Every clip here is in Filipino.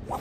Fish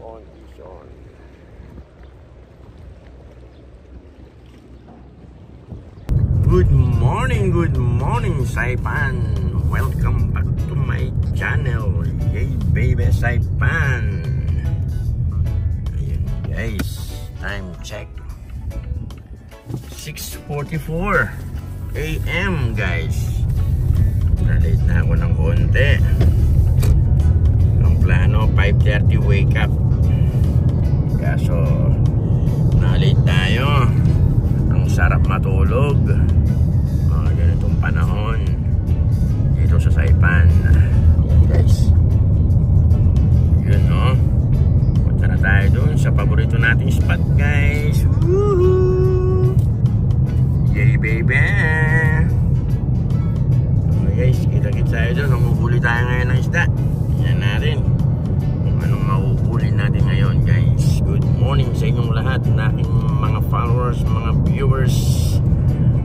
on, fish on. Good morning, Saipan. Welcome back to my channel. Yay, baby, Saipan. Ayun, guys, time check 6:44 AM, guys. Na-late na ako ng konti. Plano 5:30 wake up, kaso na-late tayo. Ang sarap matulog ganitong panahon dito sa Saipan. Yan, guys, yun, no? Punta na tayo dun sa paborito nating spot, guys. Woohoo! Yay, baby! Guys, kita-kita tayo dun. Nanguhuli tayo ngayon ng isda. Yan natin kung anong mahuhuli natin ngayon, guys. Good morning sa inyong lahat, na aking mga followers, mga viewers.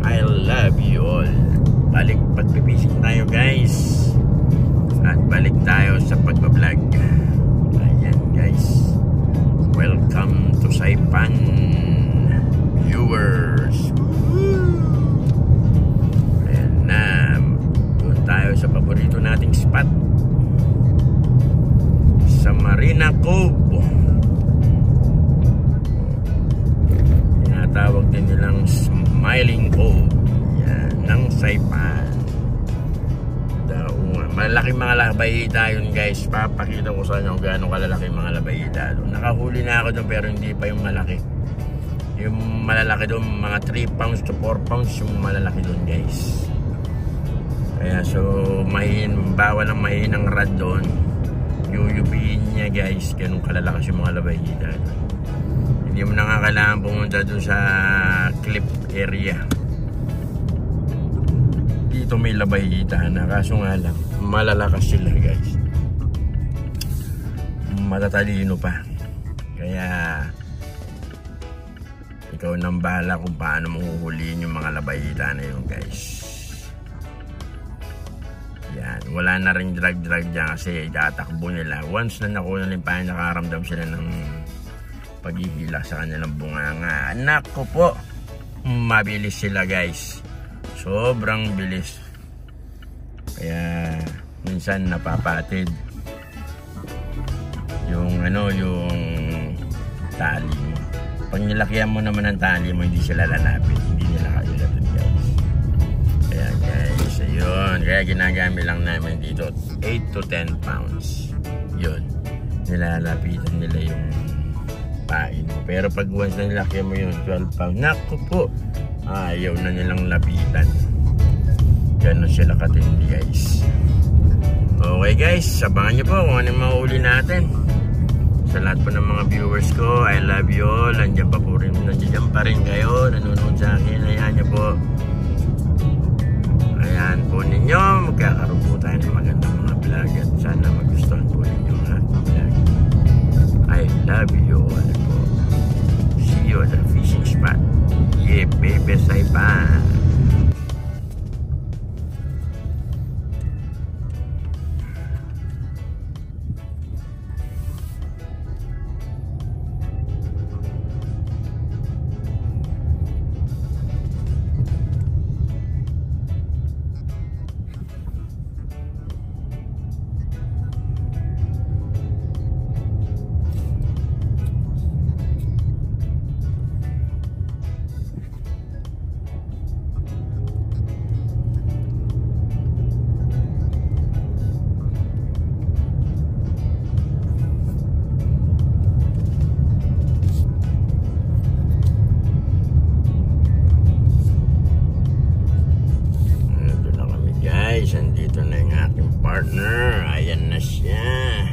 I love you all. Balik pagpipising tayo, guys, at balik tayo sa pagbablog. Ayan, guys, welcome to Saipan, viewers. Ayan na, doon tayo sa paborito nating spot, sa Marina Cove. Tinatawag din nilang Smiling Cove. Yan, ng Saipan. Malaking mga labayita yun, guys. Papakita ko sa inyo gano'ng kalalaking mga labayita doon. Nakahuli na ako doon, pero hindi pa yung malaki. Yung malalaki doon, mga 3 pounds to 4 pounds yung malalaki doon, guys. Kaya so bawal ang mahinang rad doon. Yuyupiin niya, guys. Ganun kalalakas yung mga labayita. Hindi mo na nga kailangan pumunta doon sa cliff area. Dito may labayita na, kaso nga lang malalakas sila, guys. Matatalino pa. Kaya ikaw nang bahala kung paano mahuhuliin yung mga labayita na yun, guys. Yan, wala na rin drag dyan kasi tatakbo nila. Once na nakuha nila pa, nakaramdam sila ng paghihila sa kanilang bunganga. Anak ko po, mabilis sila, guys. Sobrang bilis. Kaya minsan napapatid yung yung tali mo. Pag nilakyan mo naman ang tali mo, hindi sila lalapit. Hindi nila kayo latod, guys. Kaya, guys, ayun. Kaya ginagamit lang namin dito 8 to 10 pounds. Yun, nilalapitan nila yung pain mo. Pero pag once na nilakyan mo yung 12 pounds, naku po, ayaw na nilang lapitan. Ganon sila katindi, guys. Okay, guys, abangan nyo po kung ano yung mahuli natin. Sa lahat po ng mga viewers ko, I love you all. Nandiyan pa rin kayo, nanonood sa akin. Ayan nyo po. Ayan po ninyo, magkakaroon po tayo ng magandang mga vlog, at sana magustuhan po ninyo ang ating vlog. I love you all po. See you at the fishing spot. Yeah, baby, Saipan. Andito na yung aking partner. Ayan na siya.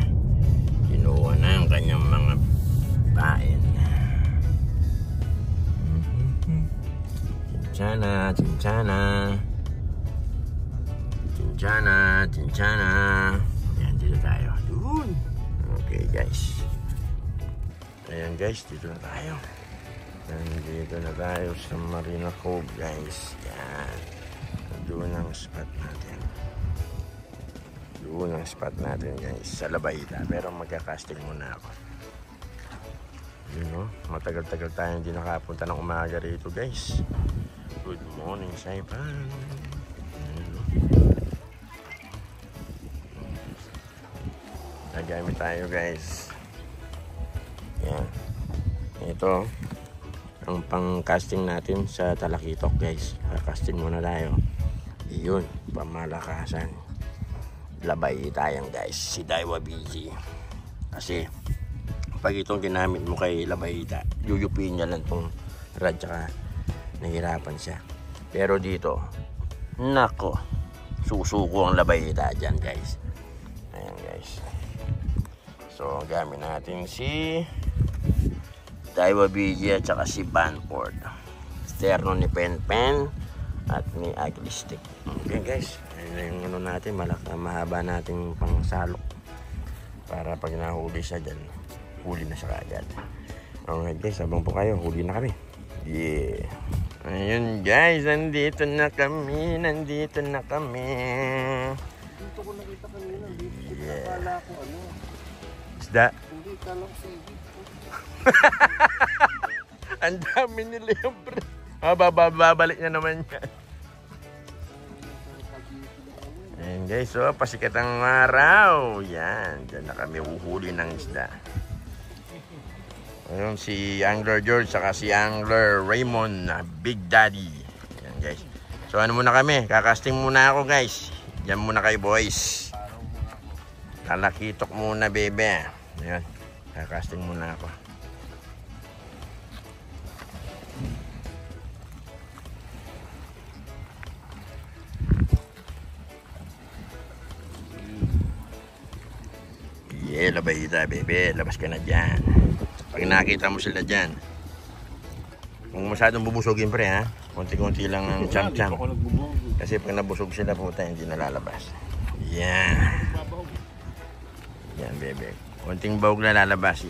Kinuha na ang kanyang mga pain. Chinchana, chinchana, chinchana, chinchana. Ayan, dito tayo. Doon. Okay, guys. Ayan, guys, dito na tayo. Nandito na tayo sa Marina Cove, guys. Yan. Doon ang spot natin. Doon ang spot natin, guys. Sa Labayita. Pero magka-casting muna ako. Yun, no? Matagal-tagal tayo hindi nakapunta ng umaga rito, guys. Good morning, Saipan. Yun, no? Nagamit tayo, guys. Yan. Ito ang pang-casting natin sa Talakitok, guys. Casting muna tayo. Iyon, pamalakasan. Labay tayo, guys. Si Daiwa BG. Kasi pag itong ginamit mo kay Labayita, yuyupin niya lang itong rad, tsaka nahirapan siya. Pero dito, nako, susuko ang Labayita dyan, guys. Ayan, guys. So gamit natin si Daiwa BG at saka si Banford. Sterno ni Pen at ni Ugly Stick. Okay, guys, ayun yung ano natin, mahaba nating pangsalok para pag nahuli siya dyan, huli na siya kaagad. Okay, guys, sabang po kayo, huli na kami. Yeah. Ayun, guys, nandito na kami. Dito ko nakita kanina. Yeah. Akala ko ano, isda. Hindi, kala ko sige. Ang dami nila yung pre. Babalik na naman yan. Ayan, guys, so pasikat ang araw. Yan, dyan na kami uhuli ng isda. Ayun si Angler George saka si Angler Raymond, Big Daddy. Yan, guys. So ano muna kami, kakasting muna ako, guys. Diyan muna kayo, boys. Talakitok muna, bebe. Ayan, kakasting muna ako. Yeah, Labayita, bebe. Labas ka na dyan. Pag nakita mo sila dyan, kung masyadong bubusogin, pre, ha? Konti-konti lang ang cham-cham. Kasi pag nabusog sila, puta, hindi nalalabas. Yan. Yan, bebe. Konting bawag na lalabas.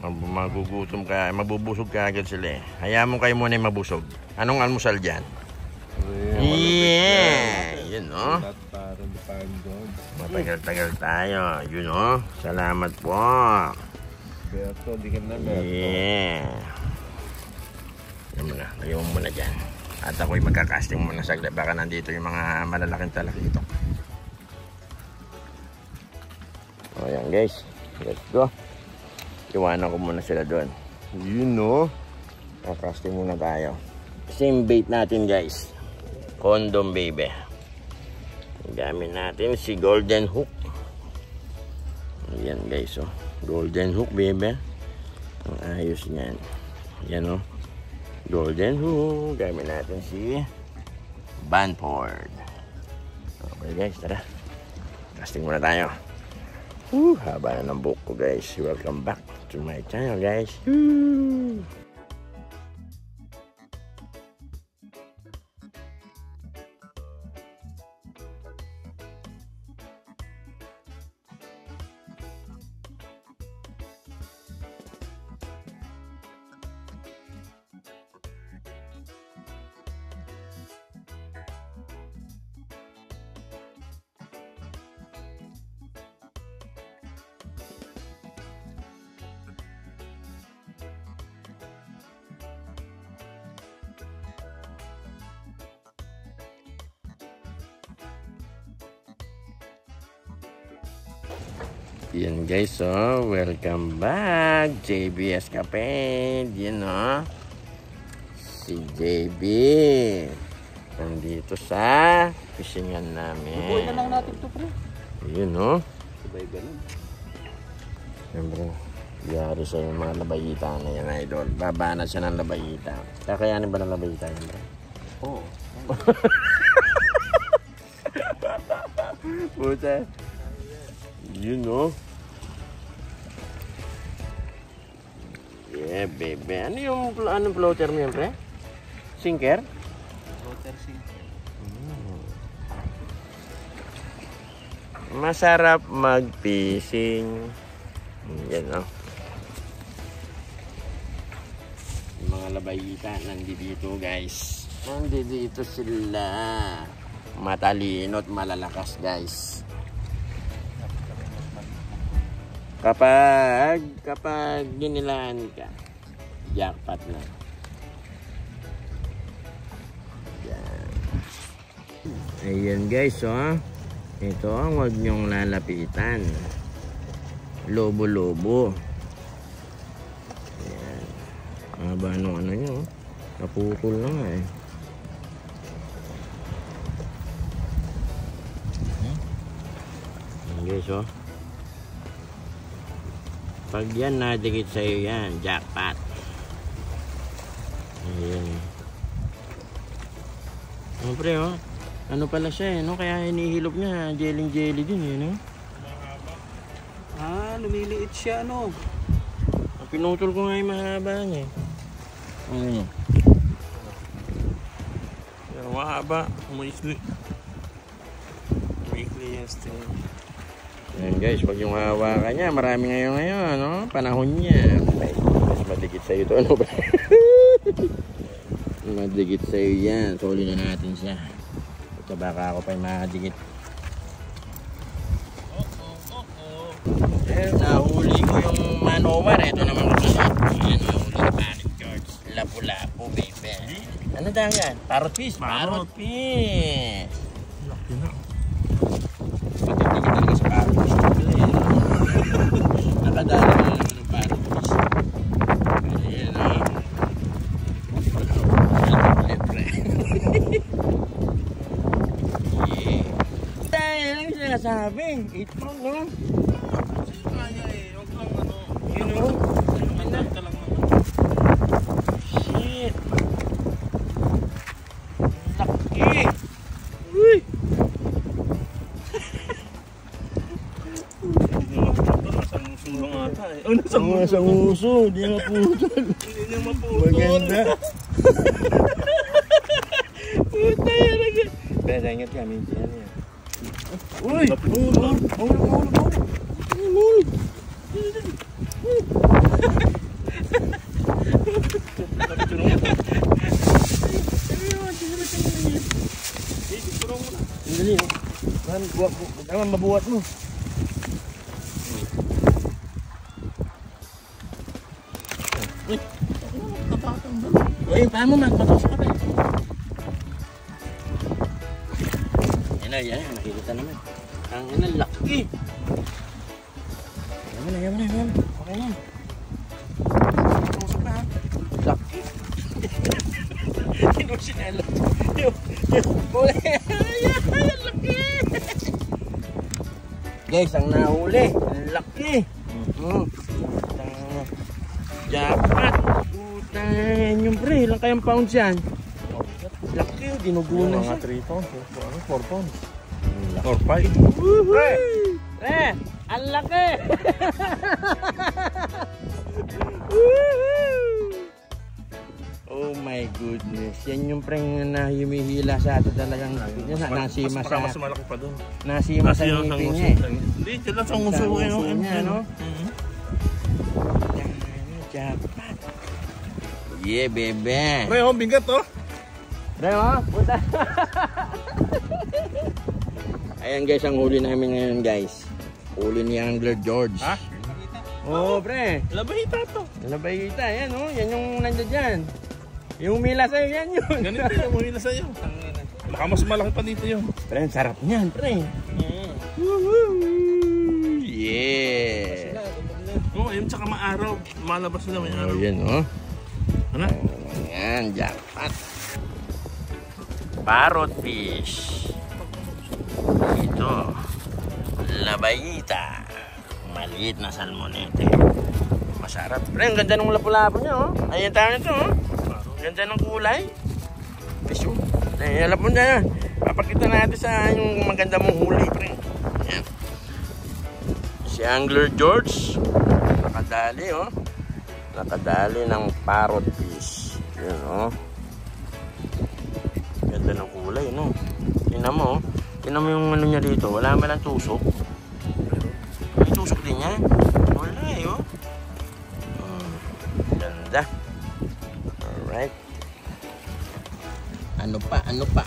Magugutom ka, mabubusog ka agad sila, eh. Hayaan mo kayo muna yung mabusog. Anong almusal dyan? Yeah! Yun, no? Matagal-tagal tayo. Yun, no? Salamat po. Berto, di ka na, yeah. Yan muna. Lagyan mo muna dyan. At ako'y magkakasting muna saglit. Baka nandito yung mga malalaking talakitok. O yan, guys. Let's go. Iwanan ko muna sila doon. Yun, no? Kakasting muna tayo. Same bait natin, guys. Condom, baby. Gamit natin si Golden Hook. Ayan, guys, oh. Golden Hook, baby. Ang ayos niyan. Yan, oh. Golden Hook. Gamit natin si Banford. Okay, guys, tara. Casting muna tayo. Haba na ng buhok ko, guys. Welcome back to my channel, guys. Yan, guys, oh, welcome back JBS Cafe. Yan, oh, si JB nandito sa fishingan namin. Buhay na lang natin ito, pre. Yun, oh. Sabay ganun. Siyempre, yari sa yung mga Labayita na yan, idol. Babana siya ng Labayita. Kakayanin ba ng Labayita yan, bro? Oo. Puta. Yun, oh. Yeah, baby. Ano yung anong floater mo yan, pre? Sinker? Floater sinker. Masarap mag-fishing. Yan, oh. mga labayita. Nandito guys. Nandito sila. Matalino at malalakas guys. Kapag ginilaan ka, jackpot na. Yan. Ayan guys, oh. Ito ang huwag nyong lalapitan. Lobo-lobo. Ayan. Haba nung ano nyo. Napukol na nga eh. Ayan guys, oh. Pag yan nadikit sa'yo yan, jackpot. Ayan. Siyempre, oh. Ano pala siya, eh, no? Kaya hinihilop niya, jelly din, eh, no? Ah, lumiliit siya, ano? Pinutol ko nga yung mahaba niya. Ano? Yan, mahaba. Umaikli. Umaikli yan, sting. Ayan guys, pag yung hawakan niya, marami ngayon, no? Panahon niya. Mas madikit sa'yo ito, ano ba? Madikit sa'yo yan. Soli na natin siya. Ito baka ako pa yung makadikit. Ayan, nahuli ko yung manowar. Ito naman ko siya. Ayan, nahuli ko Panic George. Lapu-lapu, baby. Ano daw yan? Parrot fish? Parrot fish! Laki na. Matindikit talaga sa parrot fish. Nakadali na naman ng parrot fish. Ayan, oh. Libre. Yeah. Dahil lang yung sinasabi. 8 pound, no? Kaya eh. Huwag lang ano. Yun, no? Mandal ka lang naman. Shit. Laki. Uy. Nasang uso lang ata eh. Oh, nasang uso. Nasang uso. Di nga putol. Hindi niya maputol. Maganda. Puta yan agad. Pero ingat ka, minti yan yan. Uy! Mahulog! Mahulog! Sandali, no? Naman, mabuhat mo. Uy! Uy, paano magpatok ka ba? Yan, nakikita naman. Ang ina, laki! Yaman na. Okay na. Tusok na, ha? Laki! Kinusinala. Yan, laki! Guys, ang nahuli. Ang laki! Jackpot! Putan yung pre. Ilang kayang pounds yan? Laki, dinugo na siya. Mga 3 pounds. 4 pounds. 4, 5. Pre! Pre! Ang laki! Oh my goodness. Yan yung preng na humihila sa ato talagang nasima sa... Mas malaki pa doon. Nasima sa ngipin niya eh. Hindi, dyan lang sa nguso. Niya, no? Jackpot. Yeah, bebe. Pre, bigat oh. Pre, puta. Ayan guys, ang huli namin ngayon guys. Huli ni Angler George. Ha? Oo, pre. Labahita to. Labahita, yan oh. Yan yung nandiyan dyan. Yung umila sa'yo, yan yun. Ganito yung umila sa'yo. Baka mas malaki pa dito yun. Pre, ang sarap niyan, pre. Yeah. Oo, yun tsaka maaraw. Malabas na may araw. Oh, yan oh. Ano? Yan, jackpot. Parrot fish. Ito. Labayita. Maliit na salmonete. Masarap. Pre, ang ganda ng lapu-lapu niya oh. Ayan tayo nito oh. Ganda ng kulay. Fish oh. Ayan, lapon na yan. Papakita natin sa yung maganda mong huli, pre. Ayan. Si Angler George. Nakadali oh. Nakadali ng parrot fish. Yan oh. Ganda ng kulay no. Tingnan mo oh. Tingnan mo yung ano niya dito. Wala man lang tusok. May tusok din yan. Wala eh oh. Ganda. Ano pa?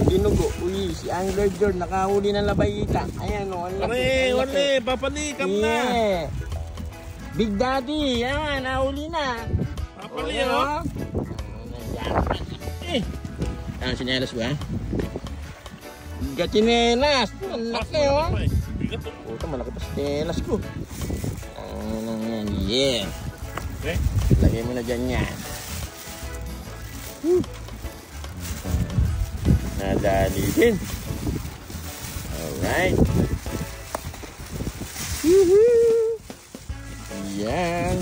Dinugo. Uy, si Angler George nakahuli ng labayita. Ayan o, ang laki. Wale, papalikam na. Yeah. Big Daddy, yan, nahuli na. Papali, Ayan, oh. oh. Ano, sinelas ba? Gachinelas. Ang laki, oh. Bigat, oh. Puta, malaki pa sinelas ko. Ano yan, yeah. Okay. Lagay mo na dyan yan. Nadali din. Alright. Woohoo! Yan.